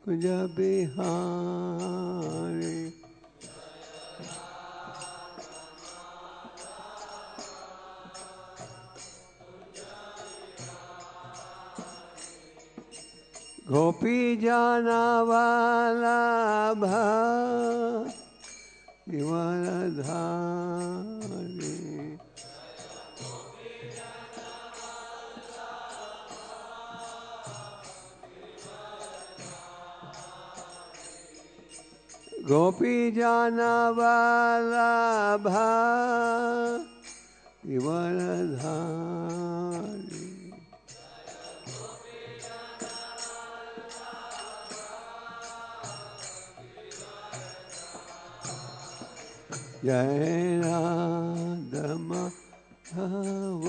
कुंज बिहारी गोपी जाना वाला धारी गोपी जाना वाला धारी जय राधा माधव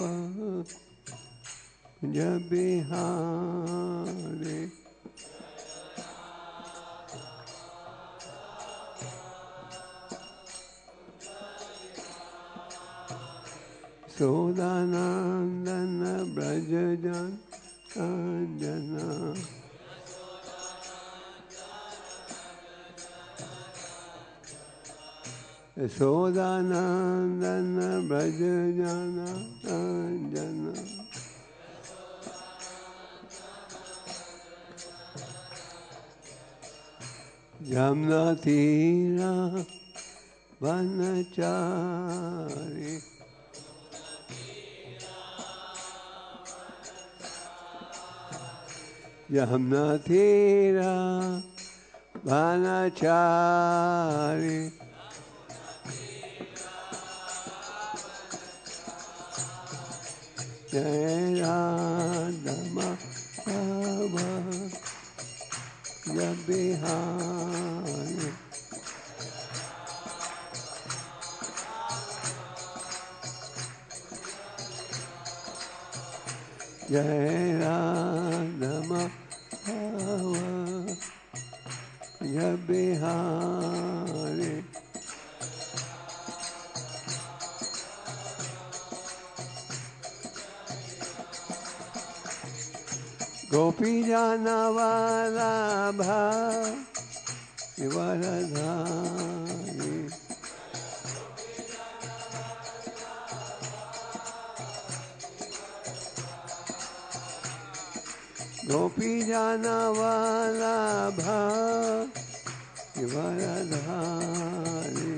कुंज बिहारी सोदानंदन ब्रज जन अंजना सोदानंदन ब्रज जन अंजना यमुना तीरा वनचारी यमुना तीरा वनचारी जय राधा माधव कुंज बिहारी जय राधा माधव कुंज बिहारी गोपी जाना वाला वरधारी गोपी जाना वाला वरधारी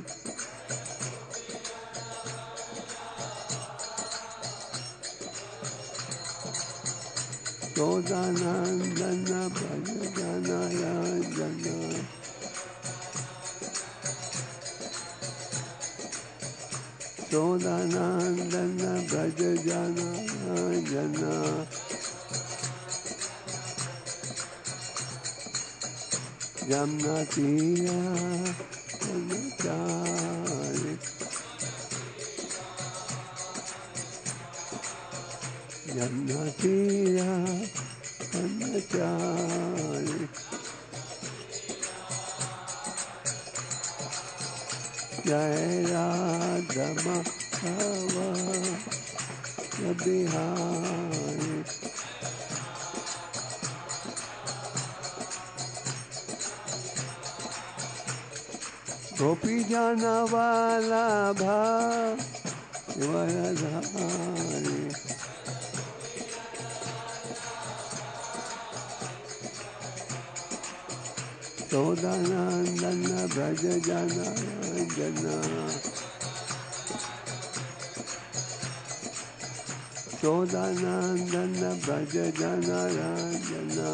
सोदानंदन ब्रज जन अंजना सोदानंदन ब्रज जन अंजना यमुना तीरा वनचारी यमुना तीरा वनचारी जय राधा माधव कुंज बिहारी गोपी जाना वाला वरधारी सोदानंदन ब्रज जन अंजना सोदानंदन ब्रज जन अंजना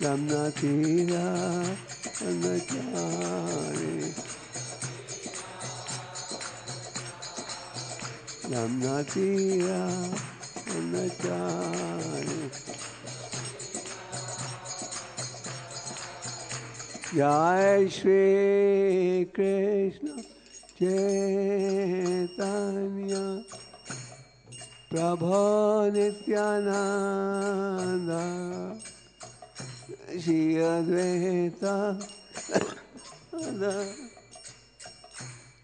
यमुना तीरा वनचारी यमुना तीरा वनचारी जय श्री कृष्ण चैतन्य प्रभु नित्यानंद श्री अद्वैत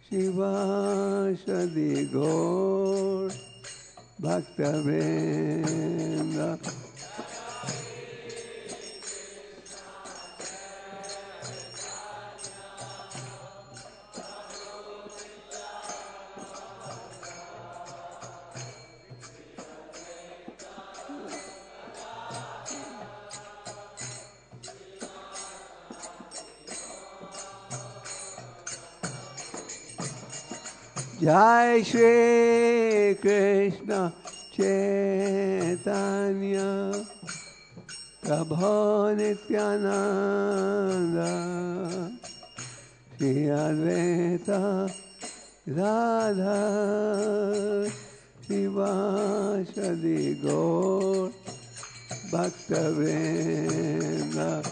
शिवासदि गौर Bhaktavrinda. Jai Shri Krishna Chaitanya Prabhu Nityananda Shri Advaita Radha Sivasadi Gaur Bhaktavrinda.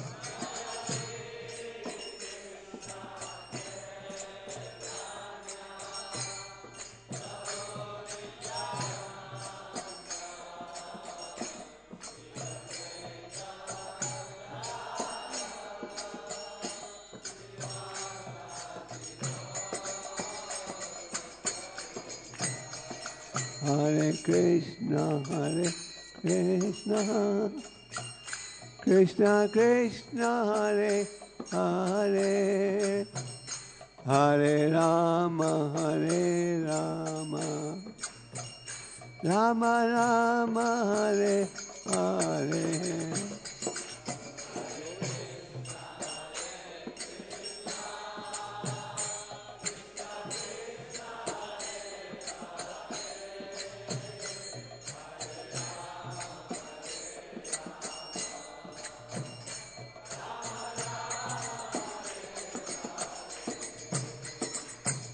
Hare Krishna, Krishna Krishna, Hare Hare, Hare Rama, Rama Rama, Hare Hare.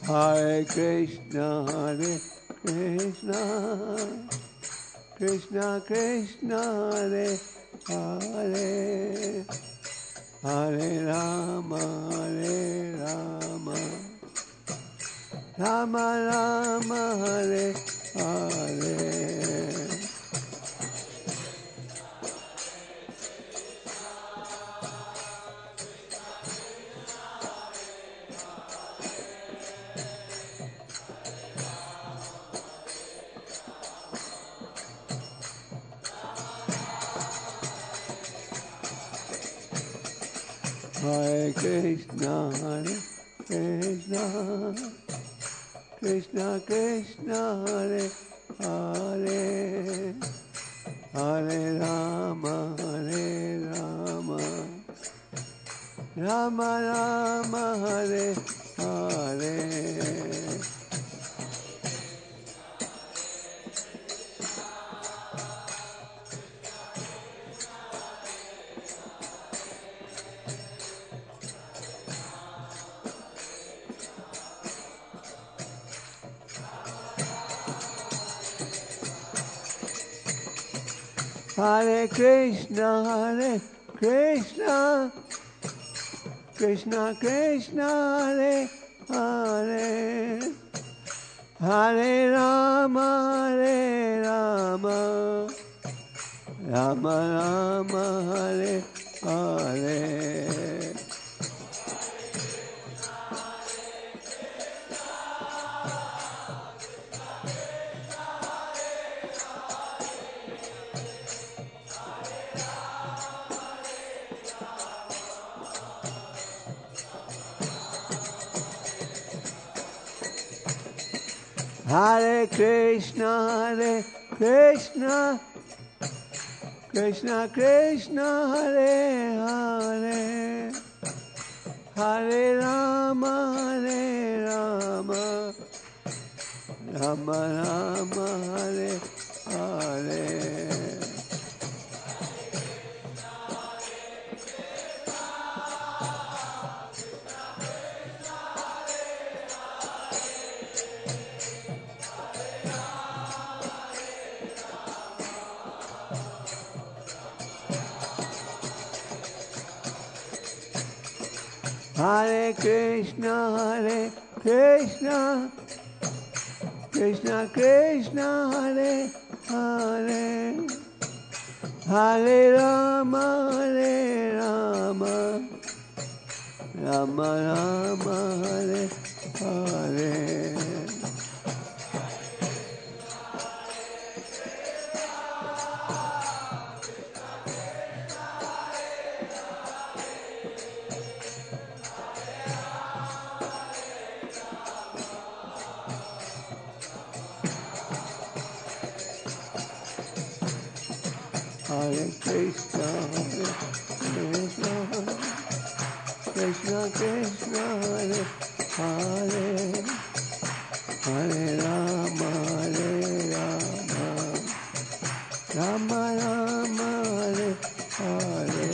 Hare Krishna, Krishna Krishna, Hare Hare, Hare Rama, Rama Rama, Hare Hare. Hare Krishna, Krishna Krishna, Hare Hare, Hare Rama, Rama Rama, Hare Hare. Hare Krishna, Krishna Krishna, Hare Hare, Hare Rama, Rama Rama, Hare Hare. Hare Krishna, Krishna Krishna, Hare Hare, Hare Rama, Rama Rama, Hare Hare. Hare Krishna, Krishna Krishna, Hare Hare, Hare Rama, Rama Rama, Hare Hare. Hare Krishna, Krishna Krishna, Hare Hare, Hare Rama, Rama Rama, Hare Hare.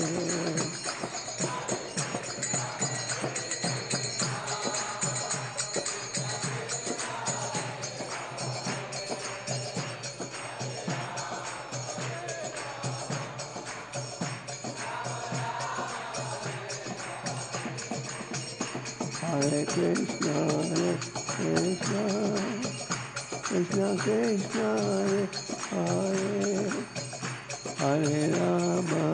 Hare Krishna, Krishna Krishna, Hare Hare, Hare Rama,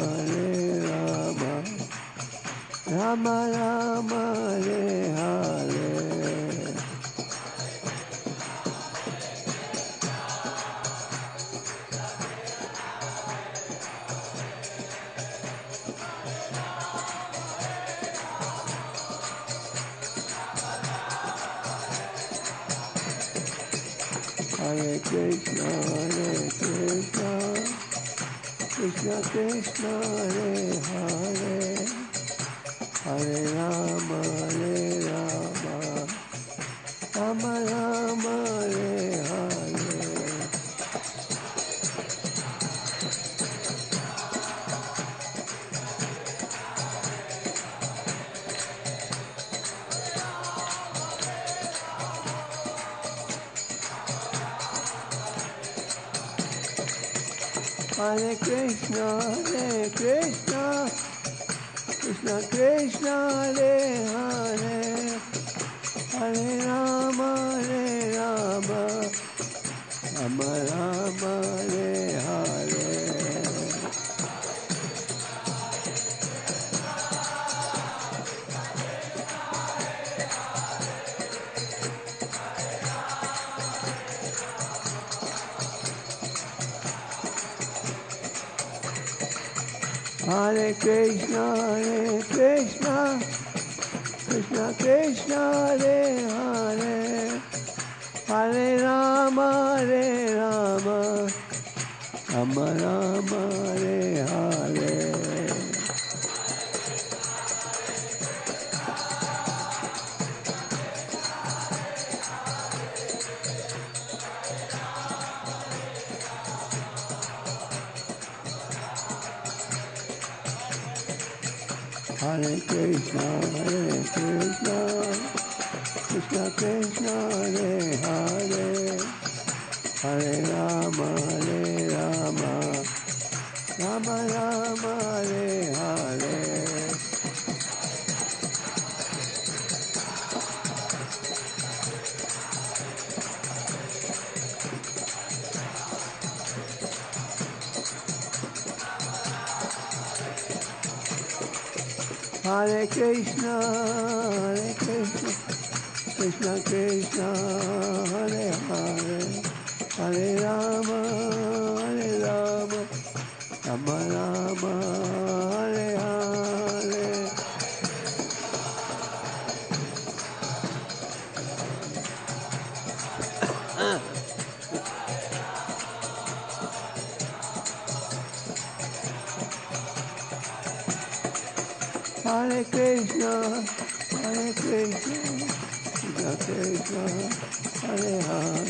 Rama Rama, Hare Hare. Hare Krishna, Krishna Krishna, Hare Hare, Hare Rama, Rama Rama, Hare Hare. Hare Krishna, Krishna Krishna, Hare Hare, Hare Rama, Rama Rama, Hare Hare. Hare Krishna, Krishna Krishna, Hare Hare, Hare Rama, Rama Rama, Hare Hare. Hare Krishna, Krishna Krishna, Hare Hare, Hare Rama, Rama Rama, Hare Hare. Hare Krishna, Krishna Krishna, Hare Hare, Hare Rama, Rama Rama, Hare Hare. Hare Krishna, Krishna Krishna, Hare Hare,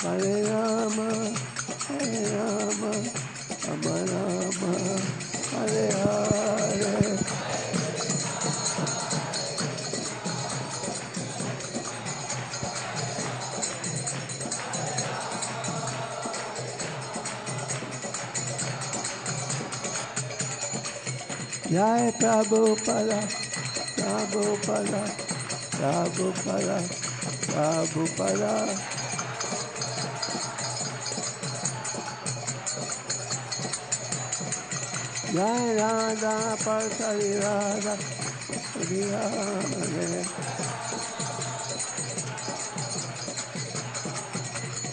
Hare Rama, Rama Rama, Hare Hare. Jai Prabhupada, Prabhupada, Prabhupada, Prabhupada. Jai Radha Parshari Radha, Hare Hare.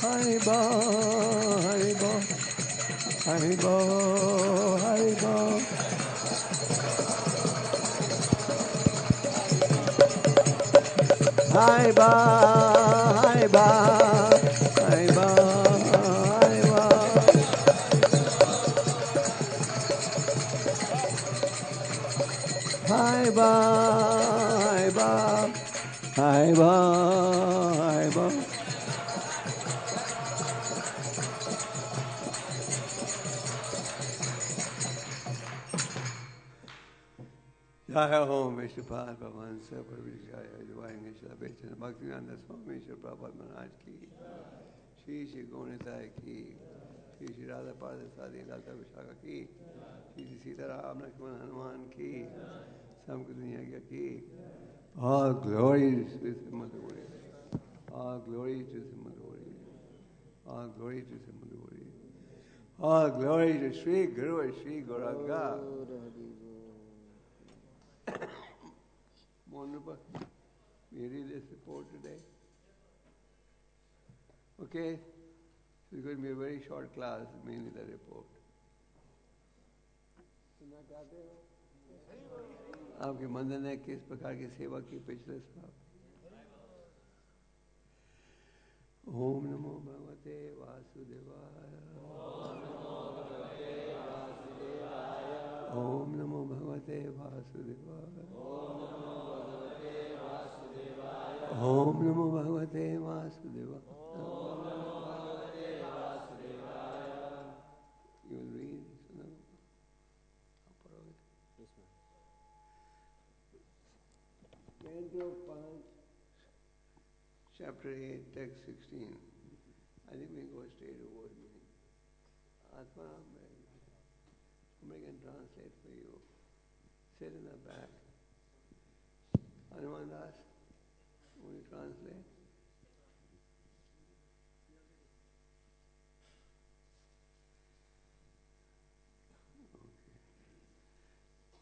Haribo, Haribo, Haribo, Haribo. Haribo, Haribo, Haribo, Haribo. Hai Ba, Hai Ba, Hai Ba, Hai Ba. Jai Om Vishnupada Bhavansa Parvishaya Divine Nishla Bechana Bhaktivedanta Swami Shri Prabhupada Maharaj Ki Shri Shri Gaunitai Ki Shri Shri Radha Pada Sadi Lalta Vishaka Ki Shri Shri Sita Ram Lakshman Hanuman Ki Samka Dunya Ki. All glories to Simadhuri. All glory to Simadhuri. All glory to Simadhuri. All glory to Sri Guru and Sri Gauranga. Monupa, we read this report today. Okay, so it's going to be a very short class, mainly the report. आपके मंदिर ने किस प्रकार की सेवा की पिछले साल? ओम नमो भगवते वासुदेवाय। ओम नमो भगवते वासुदेवाय। ओम नमो भगवते वासुदेवाय। You will read Chapter 8, text 16. I think we go straight to word meaning. Atmanam, somebody can translate for you. Sit in the back. Hanuman Das, will you translate? Okay.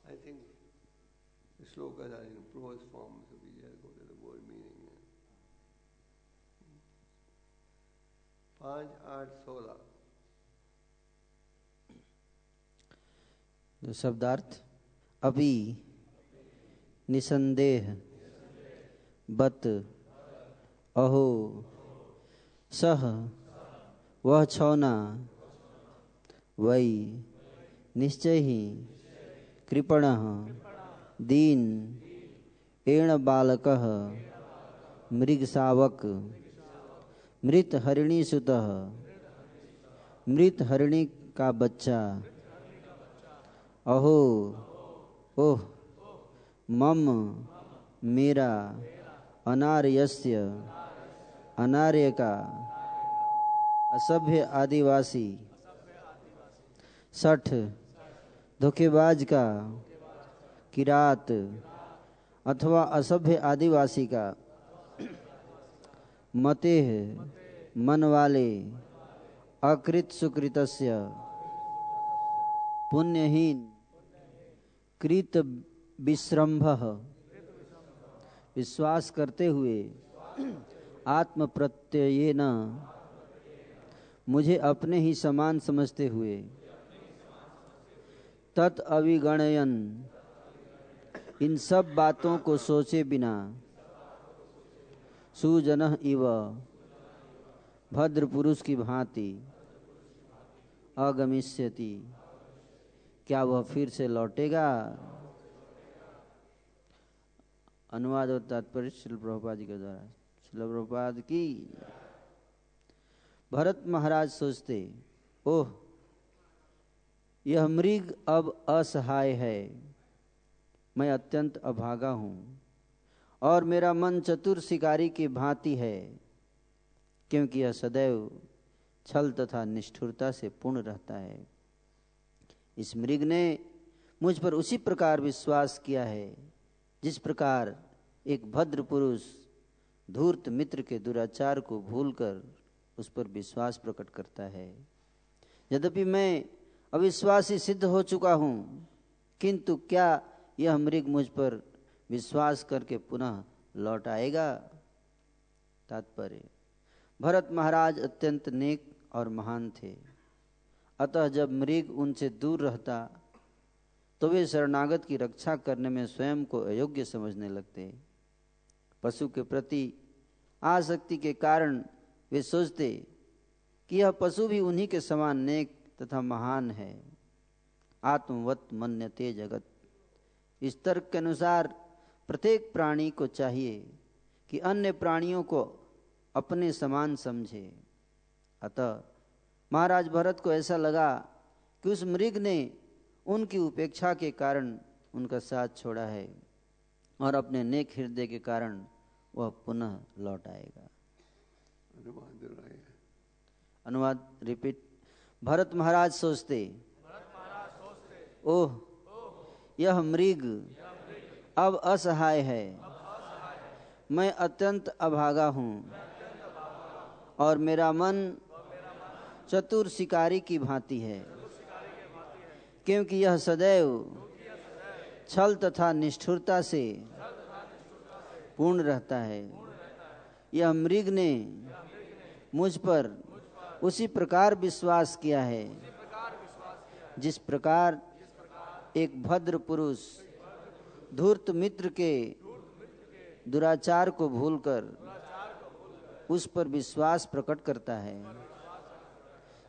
I think the slokas are in prose form, so we just go to the word meaning. 5, 8, 16 शब्दार्थ अभी निसंदेह बत अहो सह वह छौना वै निश्चय ही कृपणः दीन and बालकः मृगशावक मृत हरिणी सुतः मृत हरिणी का बच्चा अहो ओह मम मेरा अनार्यस्य अनार्य का असभ्य आदिवासी 60 धोखेबाज का किरात अथवा असभ्य आदिवासी का मतेह मन वाले अकृत सुकृतस्य पुण्यहीन कृत विश्रम्भः विश्वास करते हुए आत्म प्रत्ययेन मुझे अपने ही समान समझते हुए तत् अविगणयन इन सब बातों को सोचे बिना सुजनः इव भद्र पुरुष की भांति अगमिष्यति क्या वह फिर से लौटेगा। अनुवाद और तात्पर्य श्रील प्रभुपाद जी के द्वारा। श्रील प्रभुपाद की। भरत महाराज सोचते, ओह यह मृग अब असहाय है, मैं अत्यंत अभागा हूँ और मेरा मन चतुर शिकारी की भांति है, क्योंकि यह सदैव छल तथा निष्ठुरता से पूर्ण रहता है। इस मृग ने मुझ पर उसी प्रकार विश्वास किया है जिस प्रकार एक भद्र पुरुष धूर्त मित्र के दुराचार को भूलकर उस पर विश्वास प्रकट करता है। यद्यपि मैं अविश्वासी सिद्ध हो चुका हूँ, किंतु क्या यह मृग मुझ पर विश्वास करके पुनः लौट आएगा। तात्पर्य, भरत महाराज अत्यंत नेक और महान थे, अतः जब मृग उनसे दूर रहता तो वे शरणागत की रक्षा करने में स्वयं को अयोग्य समझने लगते। पशु के प्रति आसक्ति के कारण वे सोचते कि यह पशु भी उन्हीं के समान नेक तथा महान है। आत्मवत मन्यते जगत, इस तर्क के अनुसार प्रत्येक प्राणी को चाहिए कि अन्य प्राणियों को अपने समान समझे। अतः महाराज भरत को ऐसा लगा कि उस मृग ने उनकी उपेक्षा के कारण उनका साथ छोड़ा है और अपने नेक हृदय के कारण वह पुनः लौट आएगा। अनुवाद रिपीट। भरत महाराज सोचते, ओह यह मृग अब असहाय है, मैं अत्यंत अभागा हूँ और मेरा मन चतुर शिकारी की भांति है, क्योंकि यह सदैव छल तथा निष्ठुरता से पूर्ण रहता है। यह मृग ने मुझ पर उसी प्रकार विश्वास किया है जिस प्रकार एक भद्र पुरुष धूर्त मित्र के दुराचार को भूलकर उस पर विश्वास प्रकट करता है।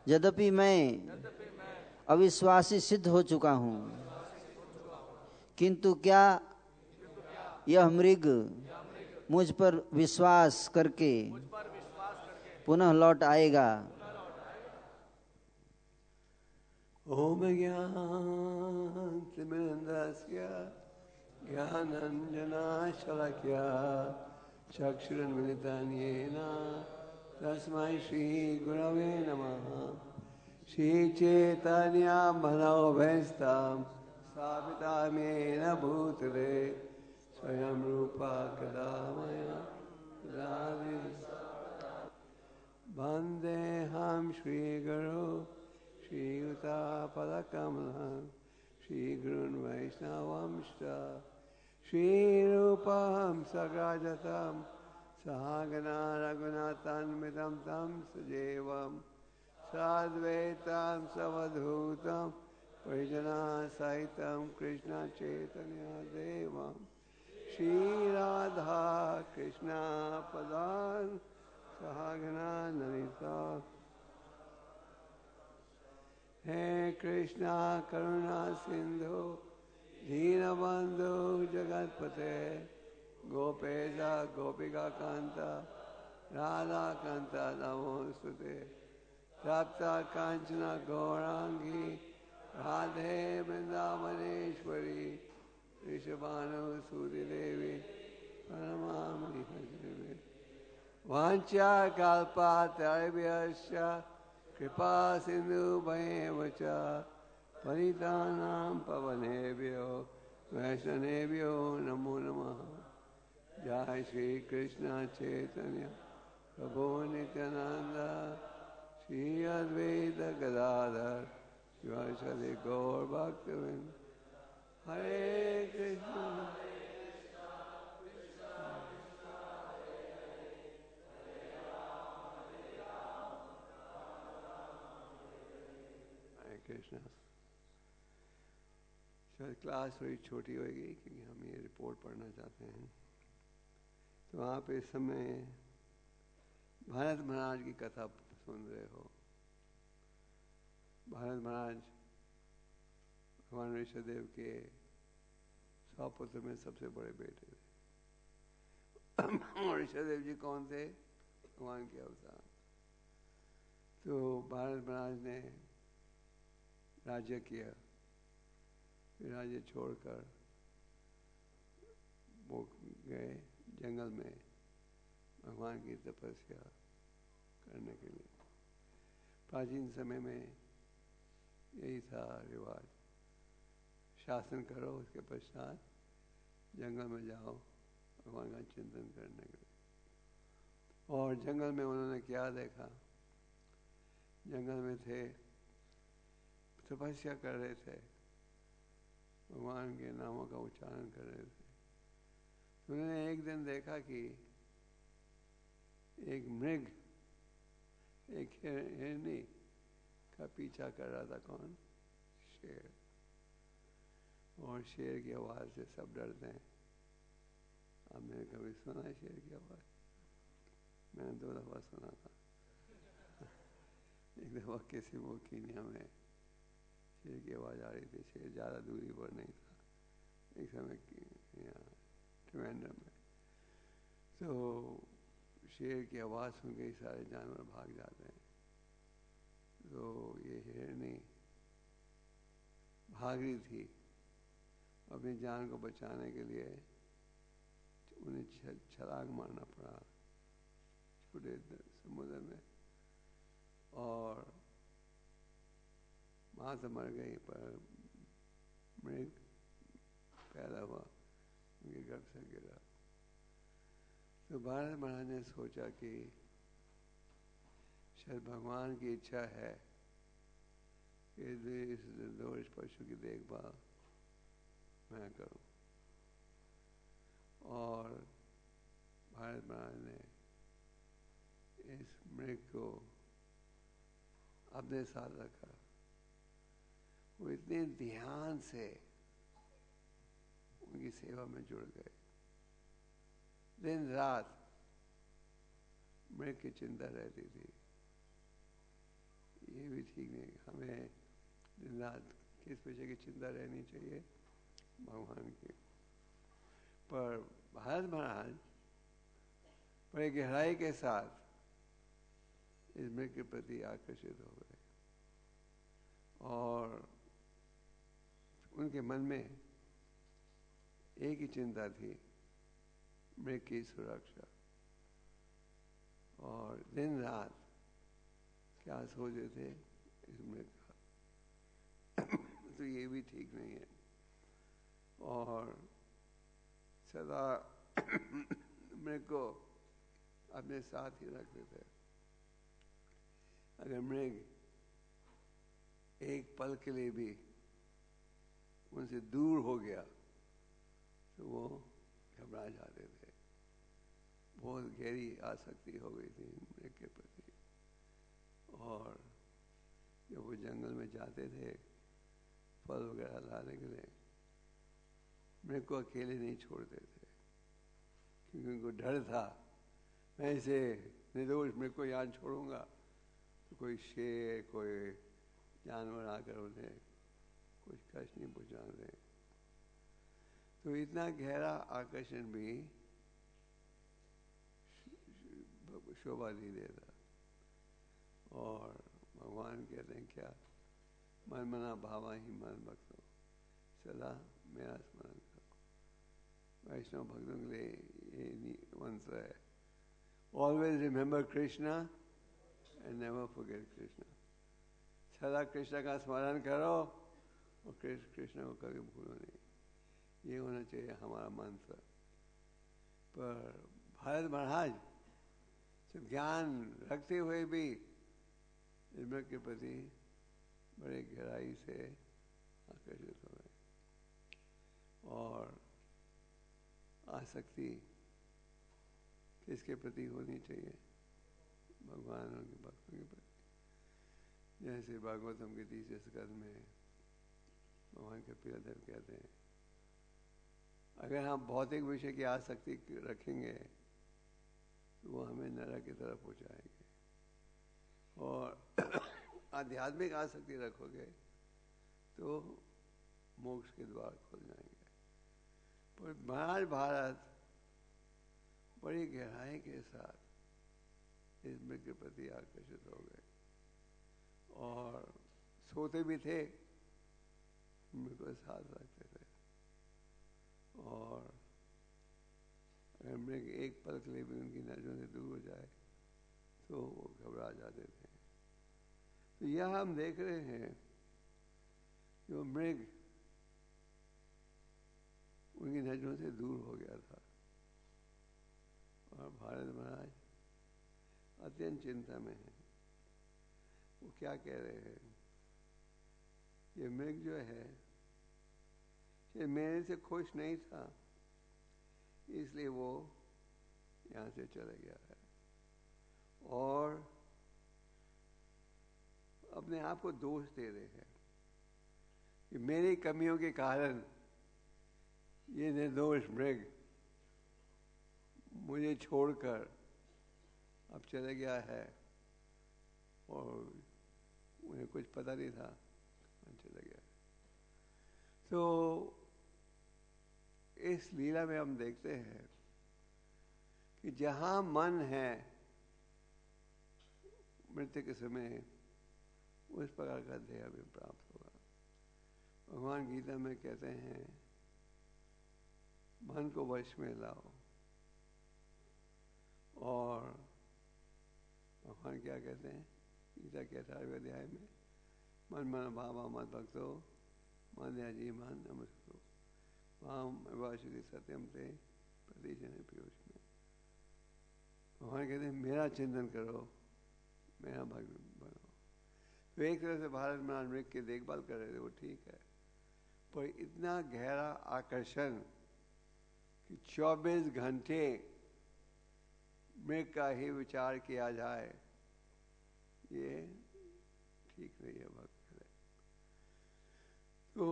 यद्यपि मैं अविश्वासी सिद्ध हो चुका हूँ, किंतु क्या यह मृग मुझ पर विश्वास करके पुनः लौट आएगा? ओम ज्ञानतिमिरन्धस्य ज्ञानाञ्जनशलाकया चक्षुरुन्मिलितं येन तस्मै श्रीगुरवे नमः। श्रीचैतन्यमनोभीष्टं स्थापितं येन भूतले स्वयं रूपा कदा मया ददाति। वन्देऽहं श्रीगुरो श्रीयुतापदकमलं श्रीगुरून् वैष्णवांश्च श्रीरूपं सग्राजतं सहगना रघुनाथान्वितं तं सजीवं साद्वैतं सवधूतं परिजनसहितं कृष्णचैतन्यदेवं श्रीराधा कृष्णपदान् सहगना ललिता। हे कृष्णा करुणा सिंधु दीनबंधु जगतपते गोपेशा गोपिका कांता राधा कांता नमोस्तुते। तप्त कांचन गौरांगी राधे वृंदावनेश्वरी ऋषभानुसूरि देवी प्रणमामि हरिवे। वाञ्छा कल्पतरुभ्यश्च कृपा सिन्धुभ्येव च पतितानां पावनेभ्यो वैष्णवेभ्यो नमो नमः। जय श्री कृष्ण चैतन्य प्रभु नित्यानंद श्री अद्वैत गदाधर शिवासादि गौर भक्तवृंद। हरे कृष्ण कृष्णा। शायद क्लास थोड़ी छोटी होगी क्योंकि हम ये रिपोर्ट पढ़ना चाहते हैं। तो आप इस समय भारत महाराज की कथा सुन रहे हो। भारत महाराज भगवान ऋषभदेव के 100 पुत्र में सबसे बड़े बेटे थे। ऋषभदेव जी कौन थे? भगवान के अवतार। तो भारत महाराज ने राज्य किया, फिर राज्य छोड़कर वो गए जंगल में भगवान की तपस्या करने के लिए। प्राचीन समय में यही था रिवाज, शासन करो उसके पश्चात जंगल में जाओ भगवान का चिंतन करने के लिए। और जंगल में उन्होंने क्या देखा? जंगल में थे, तपस्या कर रहे थे, भगवान के नामों का उच्चारण कर रहे थे। तो उन्होंने एक दिन देखा कि एक मृग एक हिरनी का पीछा कर रहा था। कौन? शेर। और शेर की आवाज़ से सब डरते हैं। आपने कभी सुना है शेर की आवाज़? मैंने 2 दफ़ा सुना था। एक दफ़ा किसी मोकिनिया में शेर की आवाज़ आ रही थी। शेर ज़्यादा दूरी पर नहीं था, एक समय यहाँ त्रिवेंद्रम में। तो शेर की आवाज़ सुन के सारे जानवर भाग जाते हैं। तो ये हिरनी भाग रही थी, अपनी जान को बचाने के लिए उन्हें छलांग मारना पड़ा छोटे समुद्र में, और वहाँ से मर गई। पर मृग पैदा हुआ, उनके गर्भ से गिरा। तो भारत महाराज ने सोचा कि शायद भगवान की इच्छा है कि इस निर्दोष पशु की देखभाल मैं करूं, और भारत महाराज ने इस मृग को अपने साथ रखा। वो इतने ध्यान से उनकी सेवा में जुड़ गए। दिन रात मृग की चिंता रहती थी। ये भी ठीक नहीं, हमें दिन रात किस विषय की चिंता रहनी चाहिए? भगवान की। पर भारत महाराज बड़े गहराई के साथ इस मृग के प्रति आकर्षित हो गए, और उनके मन में एक ही चिंता थी, मृग की सुरक्षा। और दिन रात क्या सोचते थे इस मृग का। तो ये भी ठीक नहीं है। और सदा मृग को अपने साथ ही रखते थे। अगर मृग एक पल के लिए भी उनसे दूर हो गया तो वो घबरा जाते थे। बहुत गहरी आसक्ति हो गई थी मृग के प्रति। और जब वो जंगल में जाते थे फल वगैरह लाने के लिए, मृग को अकेले नहीं छोड़ते थे, क्योंकि उनको डर था मैं इसे निर्दोष मृग को यहाँ छोड़ूंगा तो कोई शेर कोई जानवर आकर उन्हें कुछ कष्ट नहीं पहुँचा दे। तो इतना गहरा आकर्षण भी शोभा नहीं देता। और भगवान कहते हैं क्या, मन मना भावा ही मन भक्तो, सदा मेरा स्मरण करो। वैष्णव भक्तों के लिए ये मंत्र है, always remember Krishna and never forget Krishna. सदा कृष्ण का स्मरण करो और कृष्ण को कभी भूलो नहीं। ये होना चाहिए हमारा मंत्र। पर भारत महाराज सिर्फ ज्ञान रखते हुए भी मृग के प्रति बड़े गहराई से आकर्षित हो गए, और आसक्ति किसके प्रति होनी चाहिए? भगवान और उनके भक्तों के प्रति। जैसे भागवतम के 30 स्कंद में भगवान कपिलदेव कहते हैं, अगर हम भौतिक विषय की आसक्ति रखेंगे तो वो हमें नरक की तरफ पहुँचाएंगे, और आध्यात्मिक आसक्ति रखोगे तो मोक्ष के द्वार खुल जाएंगे। पर महाराज भारत बड़ी गहराई के साथ इस मृग के प्रति आकर्षित हो गए, और सोते भी थे, मृग को साथ रखते थे। और अगर मृग एक पल के लिए भी उनकी नजरों से दूर हो जाए तो वो घबरा जाते थे। तो यह हम देख रहे हैं जो मृग उनकी नजरों से दूर हो गया था, और भारत महाराज अत्यंत चिंता में है। वो क्या कह रहे हैं, ये मृग जो है ये मेरे से खुश नहीं था, इसलिए वो यहाँ से चला गया है, और अपने आप को दोष दे रहे हैं कि मेरी कमियों के कारण ये निर्दोष मृग मुझे छोड़कर अब चले गया है, और उन्हें कुछ पता नहीं था चला गया। तो इस लीला में हम देखते हैं कि जहां मन है मृत्यु के समय उस प्रकार का देह भी प्राप्त होगा। भगवान गीता में कहते हैं मन को वश में लाओ, और भगवान क्या कहते हैं गीता के 18वें अध्याय में, मन मन भावा मत भक्तो मन जी मन नमस्तो वाम वाशुदि सत्यम ते प्रतिजन पीयूष में। भगवान कहते हैं मेरा चिंतन करो, मेरा भक्त बनो। तो एक तरह से भारत में मृग की देखभाल कर रहे थे, वो ठीक है, पर इतना गहरा आकर्षण कि 24 घंटे मृग का ही विचार किया जाए, ये ठीक नहीं है भक्त। तो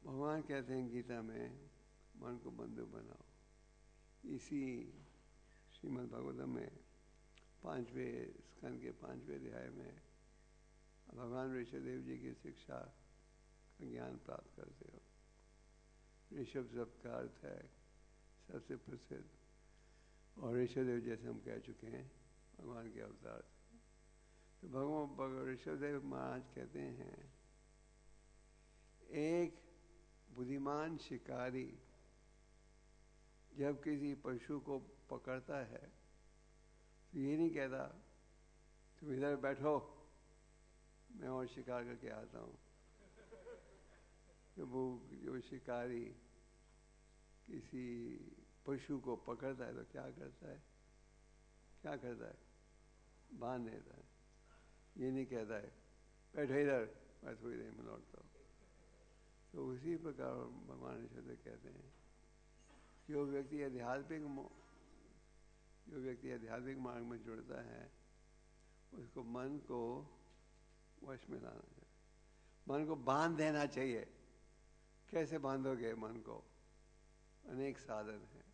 भगवान कहते हैं गीता में मन को बंधु बनाओ। इसी श्रीमद् भागवतम में 5वें स्कंद के 5वें अध्याय में भगवान ऋषभदेव जी की शिक्षा का ज्ञान प्राप्त करते हो। ऋषभ शब्द का अर्थ है सबसे प्रसिद्ध, और ऋषभदेव जैसे हम कह चुके हैं भगवान के अवतार थे। तो भगवान ऋषभदेव महाराज कहते हैं एक बुद्धिमान शिकारी जब किसी पशु को पकड़ता है तो ये नहीं कहता तुम इधर बैठो मैं और शिकार करके आता हूँ। तो वो जो शिकारी किसी पशु को पकड़ता है तो क्या करता है, क्या करता है, बांध देता है। ये नहीं कहता है बैठो इधर मैं थोड़ी देर में लौटता हूँ। तो उसी प्रकार भगवान ईश्वर कहते हैं जो व्यक्ति आध्यात्मिक मार्ग में जुड़ता है उसको मन को वश में लाना चाहिए, मन को बांध देना चाहिए। कैसे बांधोगे मन को? अनेक साधन हैं।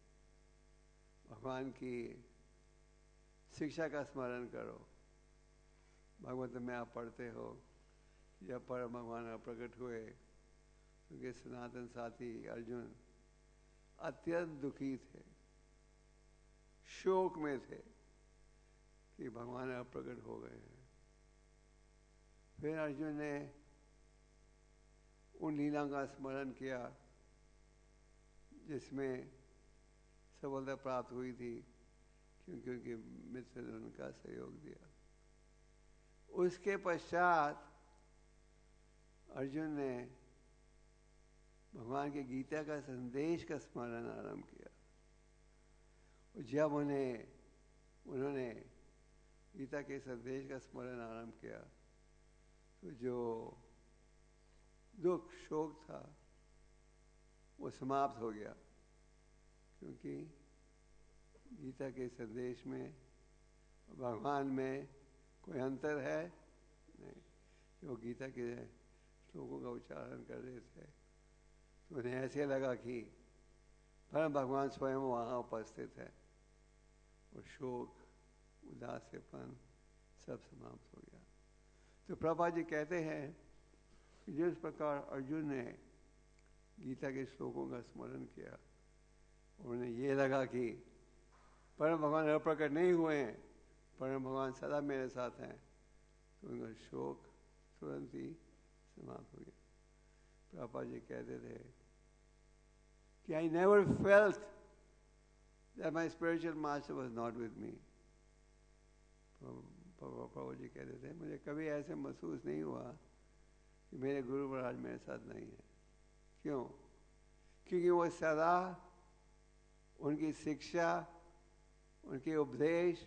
भगवान की शिक्षा का स्मरण करो। भगवत में आप पढ़ते हो जब परम भगवान प्रकट हुए उनके सनातन साथी अर्जुन अत्यंत दुखी थे, शोक में थे कि भगवान अब प्रकट हो गए हैं। फिर अर्जुन ने उन लीला का स्मरण किया जिसमें सफलता प्राप्त हुई थी क्योंकि उनके मित्र ने उनका सहयोग दिया। उसके पश्चात अर्जुन ने भगवान के गीता का संदेश का स्मरण आरंभ किया। जब उन्होंने गीता के संदेश का स्मरण आरंभ किया तो जो दुख शोक था वो समाप्त हो गया, क्योंकि गीता के संदेश में भगवान में कोई अंतर है नहीं। जो गीता के श्लोकों का उच्चारण कर रहे थे तो उन्हें ऐसे लगा कि परम भगवान स्वयं वहाँ उपस्थित है और शोक उदासीपन सब समाप्त हो गया। तो प्रभा जी कहते हैं कि जिस प्रकार अर्जुन ने गीता के श्लोकों का स्मरण किया और उन्हें ये लगा कि परम भगवान अप्रकट नहीं हुए हैं, परम भगवान सदा मेरे साथ हैं, तो उनका शोक तुरंत ही समाप्त हो गया। प्रभा जी कहते थे कि I never felt that my spiritual master was not with me. प्रभु जी कहते थे मुझे कभी ऐसे महसूस नहीं हुआ कि मेरे गुरु महाराज मेरे साथ नहीं है। क्यों? क्योंकि वो सदा उनकी शिक्षा, उनके उपदेश,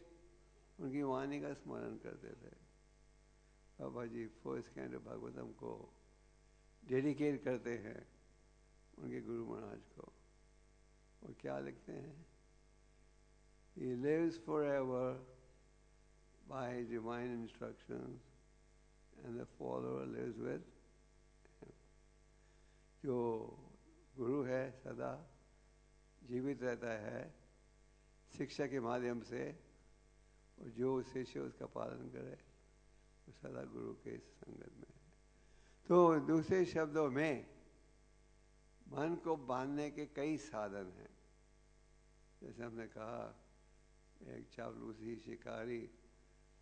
उनकी वाणी का स्मरण करते थे। बाबा जी फर्स्ट कैंड भागवतम को डेडिकेट करते हैं उनके गुरु महाराज को, और क्या लिखते हैं? He lives forever by divine instructions and the follower lives with him. जो गुरु है सदा जीवित रहता है शिक्षा के माध्यम से, और जो शिष्य उसका पालन करे वो सदा गुरु के संगत में है। तो दूसरे शब्दों में मन को बांधने के कई साधन हैं। जैसे हमने कहा, एक चापलूसी शिकारी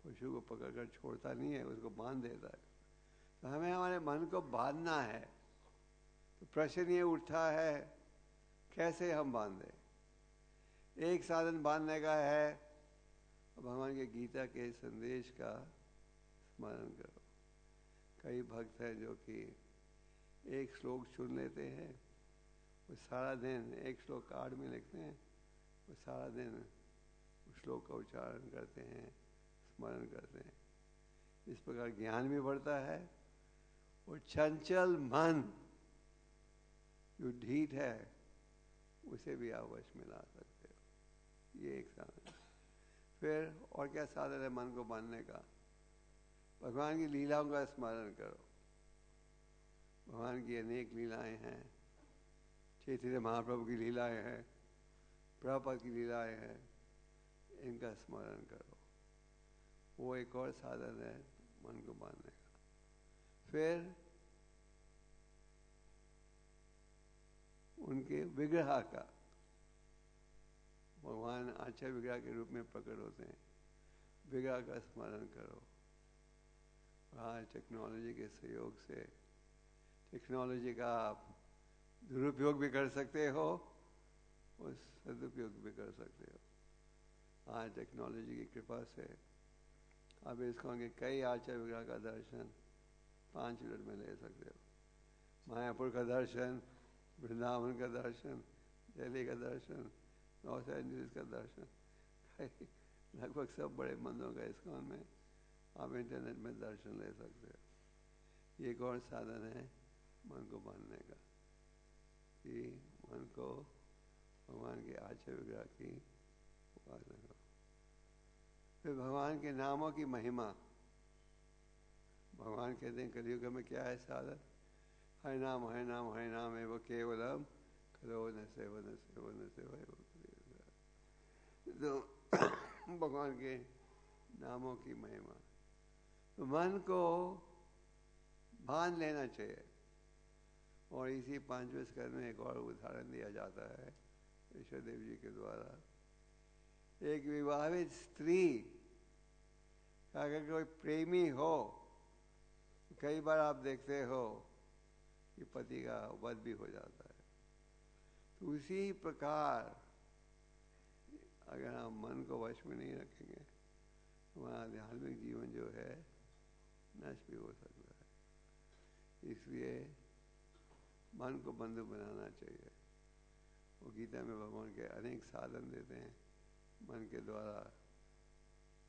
पशु को पकड़कर छोड़ता नहीं है, उसको बांध देता है। तो हमें हमारे मन को बांधना है। तो प्रश्न ये उठता है, कैसे हम बांधे? एक साधन बांधने का है, भगवान के गीता के संदेश का स्मरण करो। कई भक्त हैं जो कि एक श्लोक चुन लेते हैं, वो सारा दिन एक श्लोक कार्ड में लिखते हैं, वो सारा दिन उस श्लोक का उच्चारण करते हैं, स्मरण करते हैं। इस प्रकार ज्ञान भी बढ़ता है और चंचल मन जो ढीठ है उसे भी आप वश में ला सकते हो। ये एक साधन है। फिर और क्या साधन है मन को बांधने का? भगवान की लीलाओं का स्मरण करो। भगवान की अनेक लीलाएं हैं। चैतन्य महाप्रभु की लीलाएं हैं, प्रभुपाद की लीलाएं हैं, इनका स्मरण करो। वो एक और साधन है मन को बांधने का। फिर उनके विग्रह का, भगवान अच्छा विग्रह के रूप में प्रकट होते हैं, विग्रह का स्मरण करो। आज टेक्नोलॉजी के सहयोग से टेक्नोलॉजी का आप दुरुपयोग भी कर सकते हो और सदुपयोग भी कर सकते हो। आज टेक्नोलॉजी की कृपा से आप इसको कई आचार्य विग्रह का दर्शन 5 मिनट में ले सकते हो। मायापुर का दर्शन, वृंदावन का दर्शन, दिल्ली का दर्शन, लॉस एंजलिस का दर्शन, लगभग सब बड़े मंदिरों का इस्कॉन में आप इंटरनेट में दर्शन ले सकते हो। ये एक और साधन है मन को बांधने का, कि मन को भगवान के आचार्य विग्रह की उपासना करो। फिर भगवान के नामों की महिमा। भगवान कहते हैं कलयुग में क्या है साधन? हरे नाम हरे नाम हरे नाम है वो केवलम करो न सेव न सेव न सेव। तो भगवान के नामों की महिमा, तो मन को बांध लेना चाहिए। और इसी 5वें स्कंद में एक और उदाहरण दिया जाता है ईश्वरदेव जी के द्वारा। एक विवाहित स्त्री का अगर कोई प्रेमी हो, कई बार आप देखते हो कि पति का वध भी हो जाता है। तो उसी प्रकार अगर हम मन को वश में नहीं रखेंगे, हमारा आध्यात्मिक जीवन जो है नष्ट भी हो सकता है। इसलिए मन को बंधु बनाना चाहिए। वो गीता में भगवान के अनेक साधन देते हैं, मन के द्वारा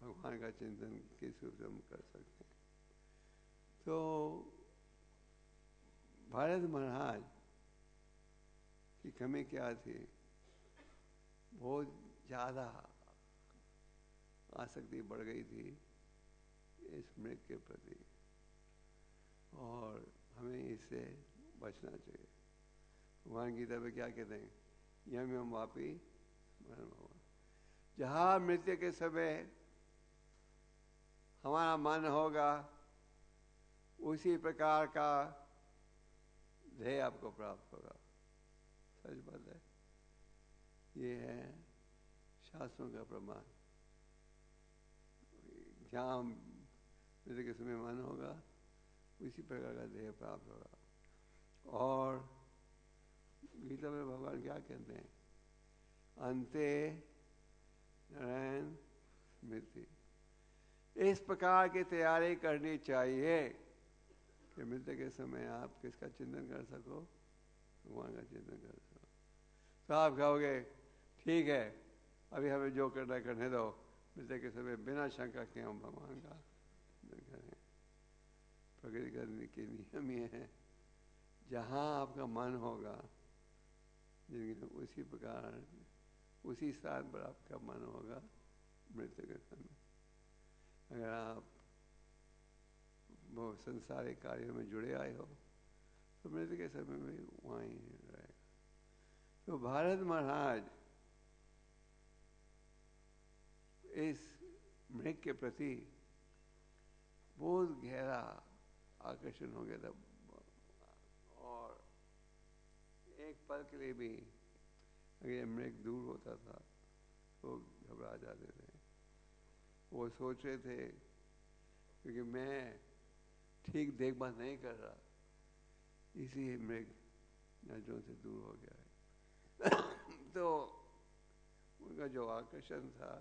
भगवान का चिंतन किस रूप से हम कर सकते हैं। तो भारत महाराज की कमी क्या थी? बहुत ज़्यादा आसक्ति बढ़ गई थी इस मृग के प्रति, और हमें इससे बचना चाहिए। भगवान गीता में क्या कहते हैं? यम यम वापी स्मरण भगवान। जहाँ मृत्यु के समय हमारा मन होगा, उसी प्रकार का ध्येय आपको प्राप्त होगा। सच बात है, ये है शास्त्रों का प्रमाण। जहाँ मृत्यु के समय मन होगा, उसी प्रकार का ध्येय प्राप्त होगा। और गीता में भगवान क्या कहते हैं? अंते नारायण स्मृति। इस प्रकार की तैयारी करनी चाहिए कि मृत्यु के समय आप किसका चिंतन कर सको? भगवान का चिंतन कर सको। तो आप कहोगे ठीक है, अभी हमें जो करना है करने दो, मृत्यु के समय बिना शंका के हम भगवान का चिंतन करें। प्रकृति के नियम ये है, जहाँ आपका मन होगा उसी प्रकार उसी स्थान पर आपका मन होगा मृत्यु के समय। अगर आप बहुत संसारिक कार्यों में जुड़े आए हो तो मृत्यु के समय में वहाँ ही रहेगा। तो भारत महाराज इस मृग के प्रति बहुत गहरा आकर्षण हो गया था, और एक पल के लिए भी अगर मृग दूर होता था तो घबरा जाते थे। वो सोच रहे थे क्योंकि मैं ठीक देखभाल नहीं कर रहा, इसीलिए मृग नजरों से दूर हो गया है। तो उनका जो आकर्षण था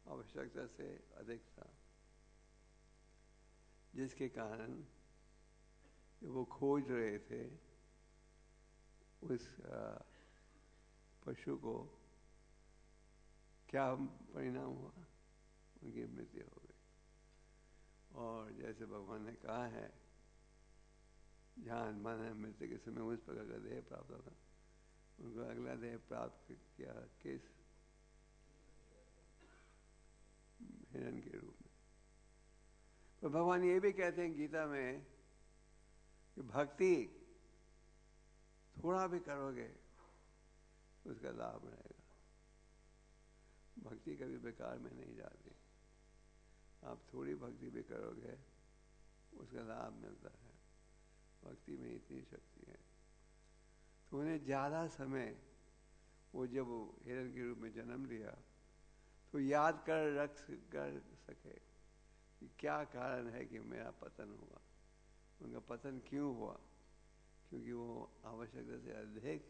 आवश्यकता से अधिक था, जिसके कारण वो खोज रहे थे उस पशु को, क्या परिणाम हुआ? उनकी मृत्यु हो गई। और जैसे भगवान ने कहा है, जहाँ मन है मृत्यु के समय उस प्रकार का देह प्राप्त होता, उनको अगला देह प्राप्त किया किस हिरण के रूप में। तो भगवान ये भी कहते हैं गीता में कि भक्ति थोड़ा भी करोगे उसका लाभ रहेगा। भक्ति कभी बेकार में नहीं जाती। आप थोड़ी भक्ति भी करोगे उसका लाभ मिलता है। भक्ति में इतनी शक्ति है। तो उन्हें ज़्यादा समय, वो जब हिरण के रूप में जन्म लिया तो याद कर सके कि क्या कारण है कि मेरा पतन हुआ। उनका पतन क्यों हुआ? क्योंकि वो आवश्यकता से अधिक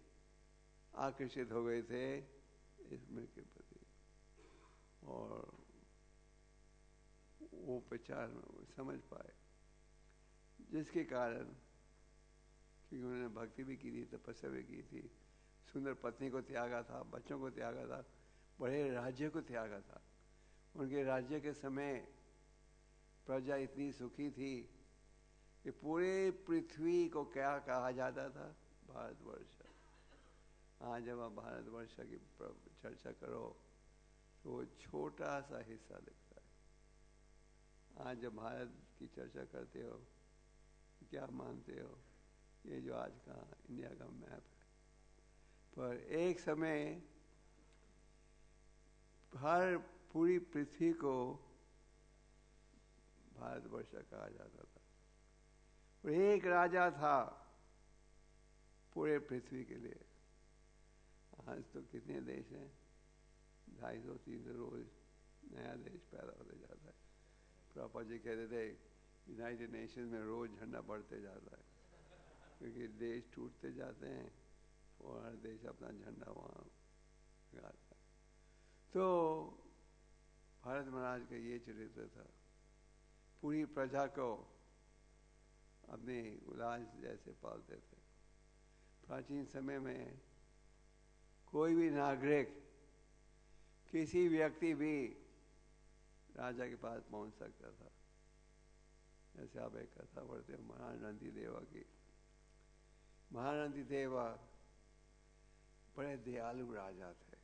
आकर्षित हो गए थे इस मृग के प्रति, और वो पहचान समझ पाए, जिसके कारण, क्योंकि उन्होंने भक्ति भी की थी, तपस्या भी की थी, सुंदर पत्नी को त्यागा था, बच्चों को त्यागा था, बड़े राज्य को त्यागा था। उनके राज्य के समय प्रजा इतनी सुखी थी कि पूरे पृथ्वी को क्या कहा जाता था? भारतवर्ष। आज जब आप भारतवर्ष की चर्चा करो तो वो छोटा सा हिस्सा दिखता है। आज जब भारत की चर्चा करते हो क्या मानते हो? ये जो आज का इंडिया का मैप है। पर एक समय हर पूरी पृथ्वी को भारतवर्ष कहा जाता था, और एक राजा था पूरे पृथ्वी के लिए। आज तो कितने देश हैं? 250-300 रोज नया देश पैदा होते जाता है। प्रभुपाद जी कहते थे यूनाइटेड नेशन में रोज झंडा बढ़ते जाता है, क्योंकि देश टूटते जाते हैं और हर देश अपना झंडा वहाँ लगाता है। तो भारत महाराज का ये चरित्र था, पूरी प्रजा को अपने उलाज जैसे पालते थे। प्राचीन समय में कोई भी नागरिक, किसी व्यक्ति भी राजा के पास पहुंच सकता था। जैसे आप एक कथा पढ़ते हो महाराज नंदी देवा की। महाराज नंदी देवा बड़े दयालु राजा थे।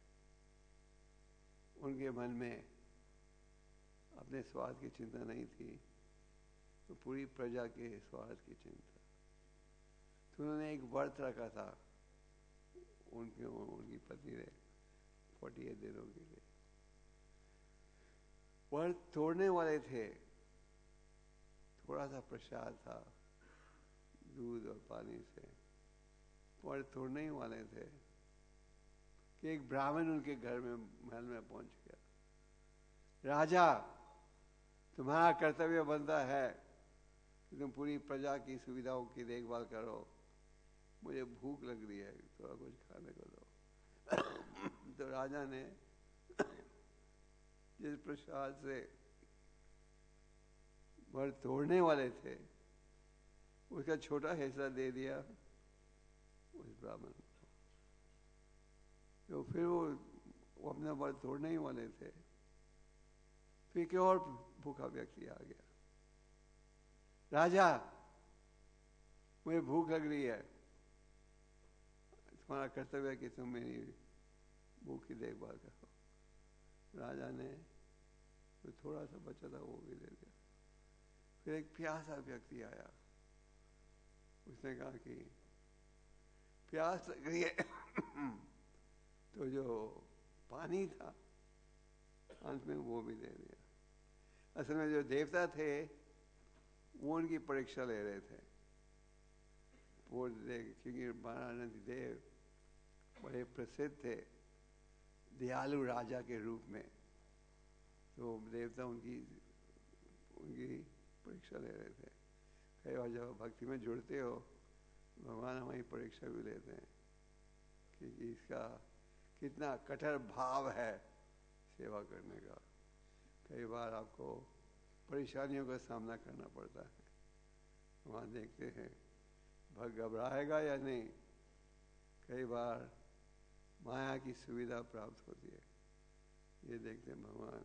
उनके मन में अपने स्वार्थ की चिंता नहीं थी, तो पूरी प्रजा के स्वार्थ की चिंता। तो उन्होंने एक व्रत रखा था उनकी पत्नी ने 48 दिनों के लिए। व्रत तोड़ने वाले थे, थोड़ा सा प्रसाद था दूध और पानी से। व्रत तोड़ने ही वाले थे कि एक ब्राह्मण उनके घर में महल में पहुंच गया। राजा, तुम्हारा कर्तव्य बनता है कि तुम पूरी प्रजा की सुविधाओं की देखभाल करो, मुझे भूख लग रही है, थोड़ा कुछ खाने को दो। तो राजा ने जिस प्रसाद से व्रत तोड़ने वाले थे उसका छोटा हिस्सा दे दिया उस ब्राह्मण को। तो फिर वो अपना व्रत तोड़ने ही वाले थे, फिर एक और भूखा व्यक्ति आ गया। राजा, मुझे भूख लग रही है, तुम्हारा कर्तव्य है कि तुम मेरी भूख की देखभाल करो। राजा ने तो थोड़ा सा बचा था वो भी दे दिया। फिर एक प्यासा व्यक्ति आया, उसने कहा कि प्यास लग रही है। तो जो पानी था अंत में वो भी दे दिया। असल में जो देवता थे वो उनकी परीक्षा ले रहे थे, वो क्योंकि महाराज देव बड़े प्रसिद्ध थे दयालु राजा के रूप में। तो देवता उनकी उनकी परीक्षा ले रहे थे। कई बार जब भक्ति में जुड़ते हो भगवान हमारी परीक्षा भी लेते हैं कि इसका कितना कठोर भाव है सेवा करने का। कई बार आपको परेशानियों का सामना करना पड़ता है। वहाँ देखते हैं भक्त घबराएगा या नहीं। कई बार माया की सुविधा प्राप्त होती है, ये देखते हैं भगवान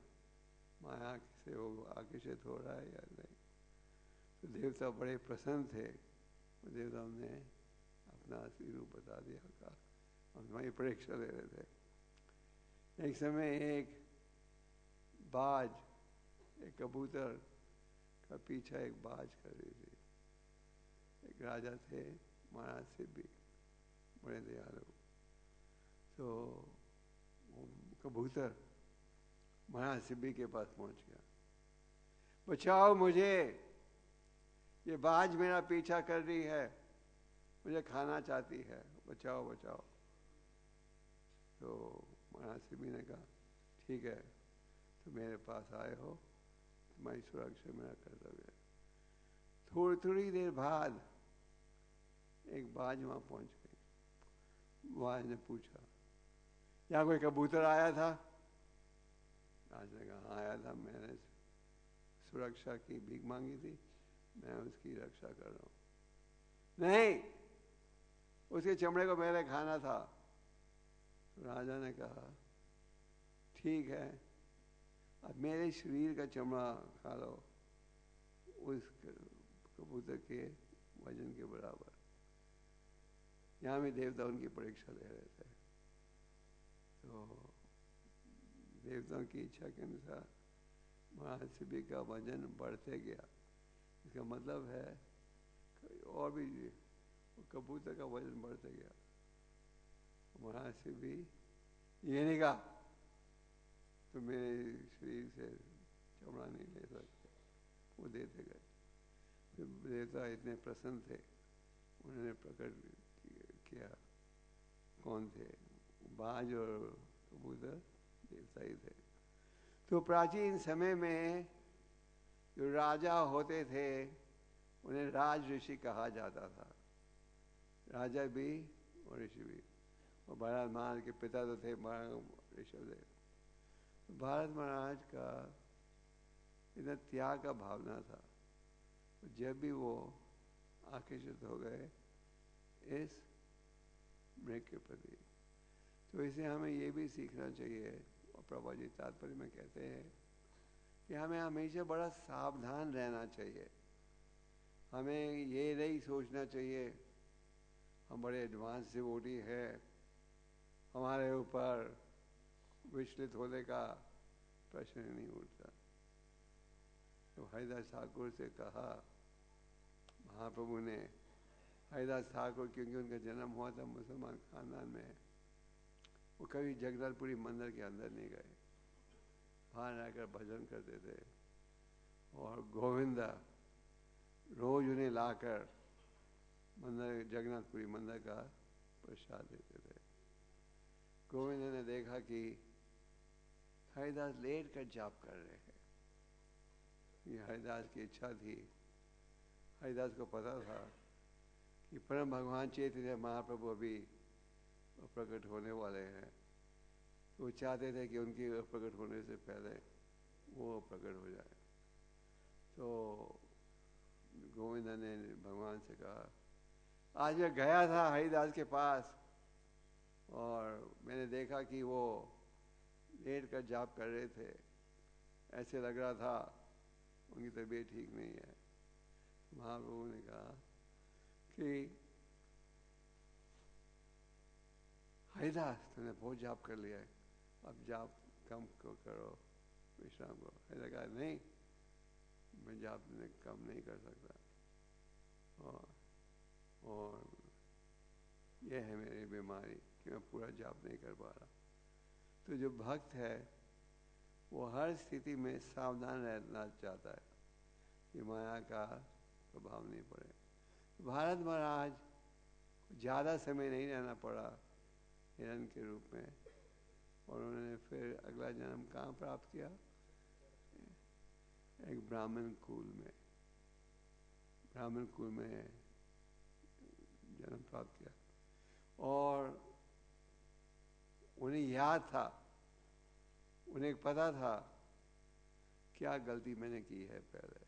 माया से वो आकर्षित हो रहा है या नहीं। तो देवता बड़े प्रसन्न थे। देवता ने अपना असली रूप बता दिया का हमारी परीक्षा ले रहे थे। एक समय एक बाज, एक कबूतर का पीछा एक बाज कर रही थी। एक राजा थे महाराज सिब्बी, बड़े दयालु। तो कबूतर महाराज सिब्बी के पास पहुंच गया, बचाओ मुझे, ये बाज मेरा पीछा कर रही है, मुझे खाना चाहती है, बचाओ बचाओ। तो महाराज सिब्बी ने कहा ठीक है, तो मेरे पास आए हो, तुम्हारी सुरक्षा मेरा कर्तव्य है। थोड़ी देर बाद एक बाज वहां पहुंच गई। बाज ने पूछा यहाँ कोई कबूतर आया था? राज ने कहा आया था, मैंने सुरक्षा की भीख मांगी थी, मैं उसकी रक्षा कर रहा हूं। नहीं, उसके चमड़े को मैंने खाना था। तो राजा ने कहा ठीक है, अब मेरे शरीर का चमड़ा खा लो, उस कबूतर के वजन के बराबर। यहाँ भी देवता उनकी परीक्षा ले रहे थे। तो देवताओं की इच्छा के अनुसार महाराज सिब्बी का वजन बढ़ते गया। इसका मतलब है और भी कबूतर का वजन बढ़ते गया। महाराज सिब्बी ये नहीं कहा तो मेरे शरीर से चमड़ा नहीं ले सकते, वो देते गए। फिर देवता इतने प्रसन्न थे, उन्होंने प्रकट किया कौन थे, बाज और कबूतर देवता ही थे। तो प्राचीन समय में जो राजा होते थे उन्हें राज ऋषि कहा जाता था। राजा भी और ऋषि भी। और भारत महाराज के पिता तो थे ऋषभदेव। भारत महाराज का इतना त्याग का भावना था, जब भी वो आकर्षित हो गए इस मृग के प्रति। तो इसे हमें ये भी सीखना चाहिए, और प्रभा जी तात्पर्य में कहते हैं कि हमें हमेशा बड़ा सावधान रहना चाहिए। हमें ये नहीं सोचना चाहिए हम बड़े एडवांस डिवोटी है, हमारे ऊपर विचलित होने का प्रश्न नहीं उठता। तो हरिदास ठाकुर से कहा महाप्रभु ने, हरिदास ठाकुर क्योंकि उनका जन्म हुआ था मुसलमान खानदान में, वो कभी जगदलपुरी मंदिर के अंदर नहीं गए, बाहर रहकर भजन करते थे। और गोविंदा रोज उन्हें लाकर मंदिर जगन्नाथपुरी मंदिर का प्रसाद देते थे। गोविंद ने देखा कि हरिदास लेट कर जाप कर रहे हैं। ये हरिदास की इच्छा थी। हरिदास को पता था कि परम भगवान चैतन्य महाप्रभु अभी प्रकट होने वाले हैं। वो चाहते थे कि उनके प्रकट होने से पहले वो प्रकट हो जाए। तो गोविंद ने भगवान से कहा आज मैं गया था हरिदास के पास और मैंने देखा कि वो लेट कर जाप कर रहे थे, ऐसे लग रहा था उनकी तबीयत ठीक नहीं है। महाप्रभु ने कहा कि हरिदास तुमने बहुत जाप कर लिया है, अब जाप कम करो, विश्राम करो। हरिदास कहा नहीं, मैं जाप कम नहीं कर सकता, और यह है मेरी बीमारी कि मैं पूरा जाप नहीं कर पा रहा। तो जो भक्त है वो हर स्थिति में सावधान रहना चाहता है कि माया का प्रभाव नहीं पड़े। भारत महाराज ज़्यादा समय नहीं रहना पड़ा हिरण के रूप में, और उन्होंने फिर अगला जन्म कहाँ प्राप्त किया? एक ब्राह्मण कुल में, ब्राह्मण कुल में जन्म प्राप्त किया। और उन्हें याद था, उन्हें पता था क्या गलती मैंने की है पहले,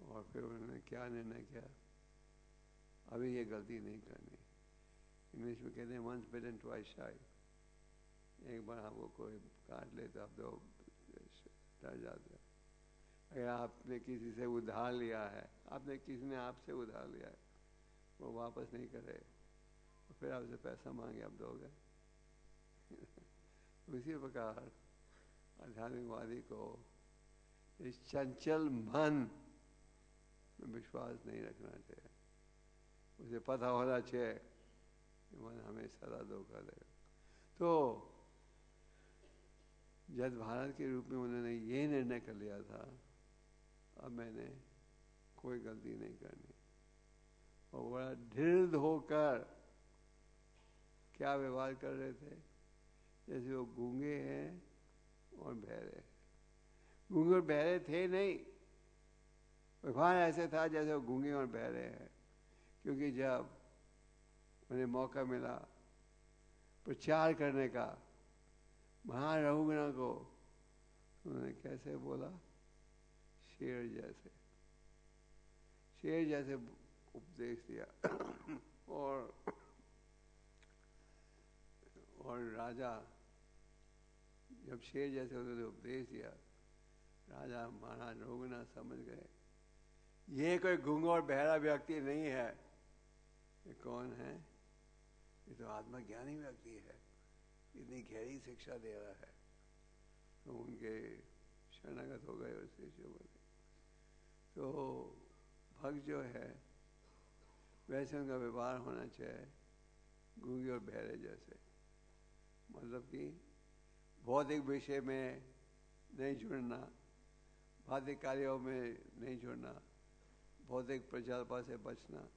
और फिर उन्होंने क्या निर्णय किया, अभी ये गलती नहीं करनी। इंग्लिश में कहते हैं वंस बिटन ट्वाइस शाई। एक बार आपको कोई काट ले तो आप दो डर जाते हैं। अगर आपने किसी से उधार लिया है, आपने किसी ने आपसे उधार लिया है, वो वापस नहीं करे, तो फिर आपसे पैसा मांगे, आप दोगे? उसी प्रकार आध्यात्मिकवादी को इस चंचल मन में विश्वास नहीं रखना चाहिए। उसे पता होना चाहिए कि मन हमें सदा धोखा देगा। तो जब भारत के रूप में उन्होंने ये निर्णय कर लिया था, अब मैंने कोई गलती नहीं करनी, और बड़ा दृढ़ होकर क्या व्यवहार कर रहे थे, जैसे वो गूंगे हैं और बहरे। गूंगे और बहरे थे नहीं, व्यवहार ऐसे था जैसे वो गूंगे और बहरे हैं। क्योंकि जब उन्हें मौका मिला प्रचार करने का महान रघुगुणा को, उन्होंने कैसे बोला? शेर जैसे, शेर जैसे उपदेश दिया। और राजा जब शेर जैसे उन्होंने उपदेश दिया, राजा महाराज रघुगुणा समझ गए ये कोई गूंगा और बहरा व्यक्ति नहीं है। ये कौन है? ये तो आत्मज्ञानी व्यक्ति है, इतनी गहरी शिक्षा दे रहा है। तो उनके शरणागत हो गए और शिष्य बने। तो भक्त जो है वैसे उनका व्यवहार होना चाहिए गूंगे और बहरे जैसे। मतलब कि भौतिक विषय में नहीं जुड़ना, भौतिक कार्यों में नहीं जुड़ना, भौतिक प्रचारपा से बचना,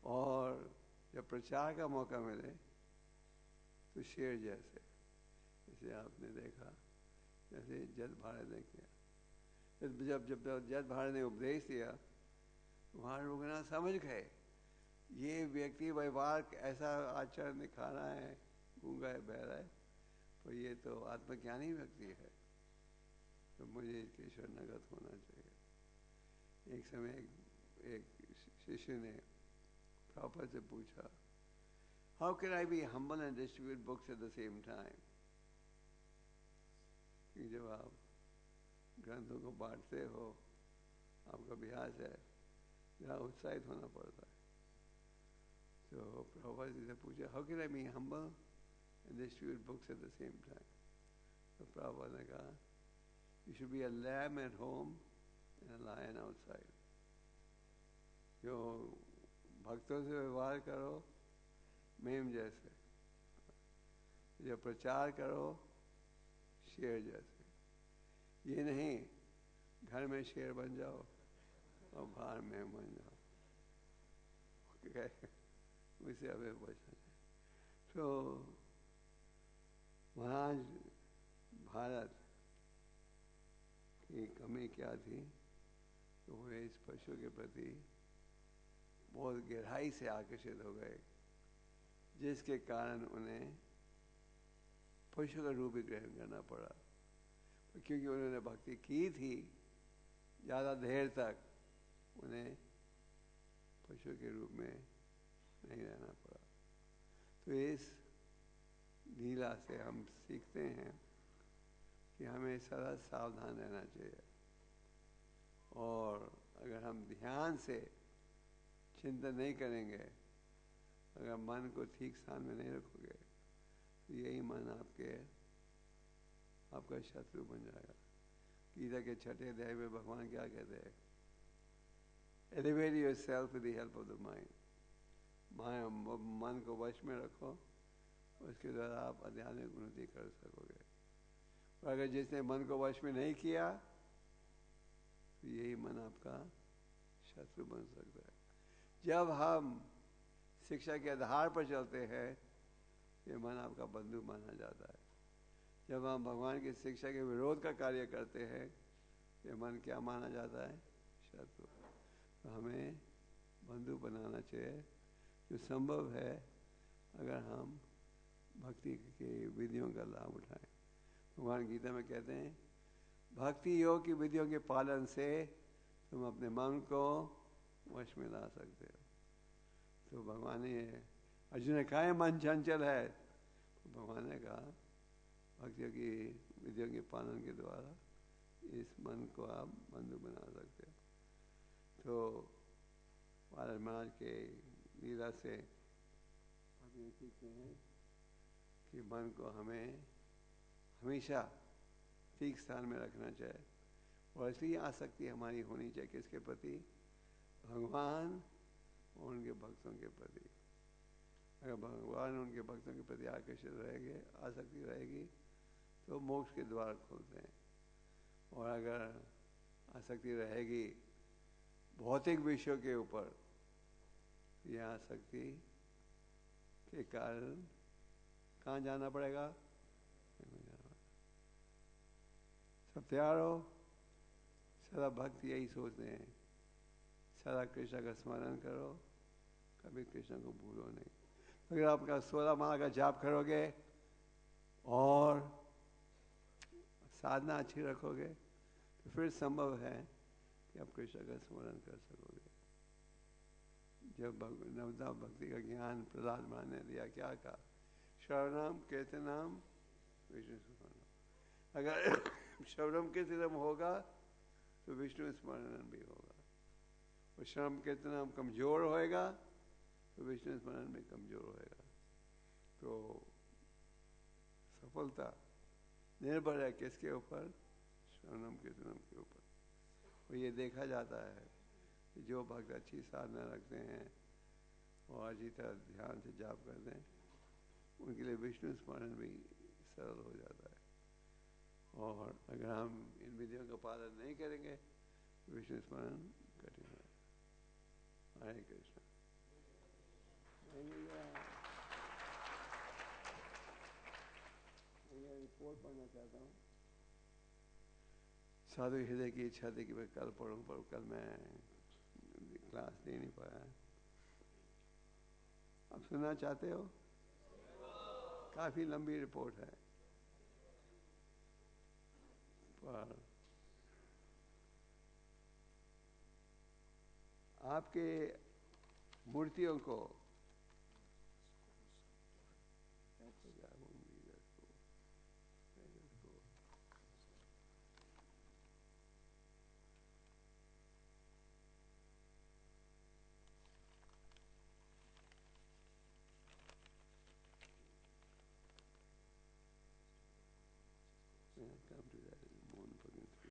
और जब प्रचार का मौका मिले तो शेर जैसे, जैसे आपने देखा जैसे जद भारत ने किया। जब जब जद भारत ने उपदेश दिया, वहाँ रुकना समझ गए ये व्यक्ति व्यवहार ऐसा आचरण दिखा रहा है, गूंगा है, बह रहा है, तो ये तो आत्मज्ञानी व्यक्ति है, तो मुझे इसके शरणागत होना चाहिए। एक समय एक शिष्य ने प्रभुपाद से पूछा, how can I be humble and distribute books at the same time? कि जब आप ग्रंथों को बांटते हो, आपका अभ्यास है, जरा उत्साहित होना पड़ता है। तो प्रभुपाद जी से पूछा, how can I be humble and distribute books at the same time? तो प्रभुपाद ने कहा, you should be a lamb at home and a lion outside. जो भक्तों से व्यवहार करो मेम जैसे, जो प्रचार करो शेर जैसे। ये नहीं घर में शेर बन जाओ और बाहर में बन जाओ, उसे हमें बचना है। तो महाराज भारत की कमी क्या थी? तो वे इस पशु के प्रति बहुत गहराई से आकर्षित हो गए, जिसके कारण उन्हें पशु का रूप ही ग्रहण करना पड़ा। क्योंकि उन्होंने भक्ति की थी ज़्यादा देर तक, उन्हें पशु के रूप में नहीं रहना पड़ा। तो इस लीला से हम सीखते हैं कि हमें सदा सावधान रहना चाहिए, और अगर हम ध्यान से चिंतन नहीं करेंगे, अगर मन को ठीक स्थान में नहीं रखोगे, तो यही मन आपका शत्रु बन जाएगा। गीता के 6ठे अध्याय में भगवान क्या कहते हैं? Elevate yourself with the help of the mind. मन को वश में रखो, उसके द्वारा आप आध्यात्मिक उन्नति कर सकोगे। और अगर जिसने मन को वश में नहीं किया, तो यही मन आपका शत्रु बन सकता है। जब हम शिक्षा के आधार पर चलते हैं, ये मन आपका बंधु माना जाता है। जब हम भगवान की शिक्षा के विरोध का कार्य करते हैं, ये मन क्या माना जाता है? शत्रु। तो हमें बंधु बनाना चाहिए जो संभव है, अगर हम भक्ति की विधियों का लाभ उठाएं। भगवान गीता में कहते हैं, भक्ति योग की विधियों के पालन से तुम अपने मन को वश में ला सकते हो। तो भगवान ने, अर्जुन ने कहा मन चंचल है, तो भगवान ने कहा भक्तियों की विधियों के पालन के द्वारा इस मन को आप बंधु बना सकते हो। तो महाराज महाराज के लीला से हम ये सीखते हैं कि मन को हमें हमेशा ठीक स्थान में रखना चाहिए। और इसलिए आसक्ति हमारी होनी चाहिए किसके प्रति? भगवान और उनके भक्तों के प्रति। अगर भगवान उनके भक्तों के प्रति आकर्षित रहेंगे, आसक्ति रहेगी, तो मोक्ष के द्वार खुलते हैं। और अगर आसक्ति रहेगी भौतिक विषयों के ऊपर, यह आसक्ति के कारण कहाँ जाना पड़ेगा? सब तैयार हो? सदा भक्त यही सोचते हैं, सदा कृष्ण का स्मरण करो, कभी कृष्ण को भूलो नहीं। अगर आपका 16 माला का जाप करोगे और साधना अच्छी रखोगे, तो फिर संभव है कि आप कृष्ण का स्मरण कर सकोगे। जब नवदा भक्ति का ज्ञान प्रहलाद महाराज ने दिया, क्या कहा? श्रवणम कीर्तनम विष्णु स्मरणम। अगर श्रवणम कीर्तनम होगा तो विष्णु स्मरण भी होगा, और श्रवण कीर्तनम कमजोर होएगा तो विष्णु स्मरण भी कमजोर होएगा। तो सफलता निर्भर है किसके ऊपर? श्रवणम कीर्तनम के ऊपर। और ये देखा जाता है कि जो भक्त अच्छी साधना रखते हैं और अच्छी तरह ध्यान से जाप करते हैं, उनके लिए विष्णु स्मरण भी सरल हो जाता है। और अगर हम इन विधियों का पालन नहीं करेंगे तो विष्णु स्मरण कठिन है। हरे कृष्ण। रिपोर्ट पढ़ना चाहता हूँ। साधु हृदय की इच्छा थी कि मैं कल पढ़ूँ, पर कल मैं क्लास दे नहीं पाया। आप सुनना चाहते हो? काफी लंबी रिपोर्ट है, पर आपके मूर्तियों को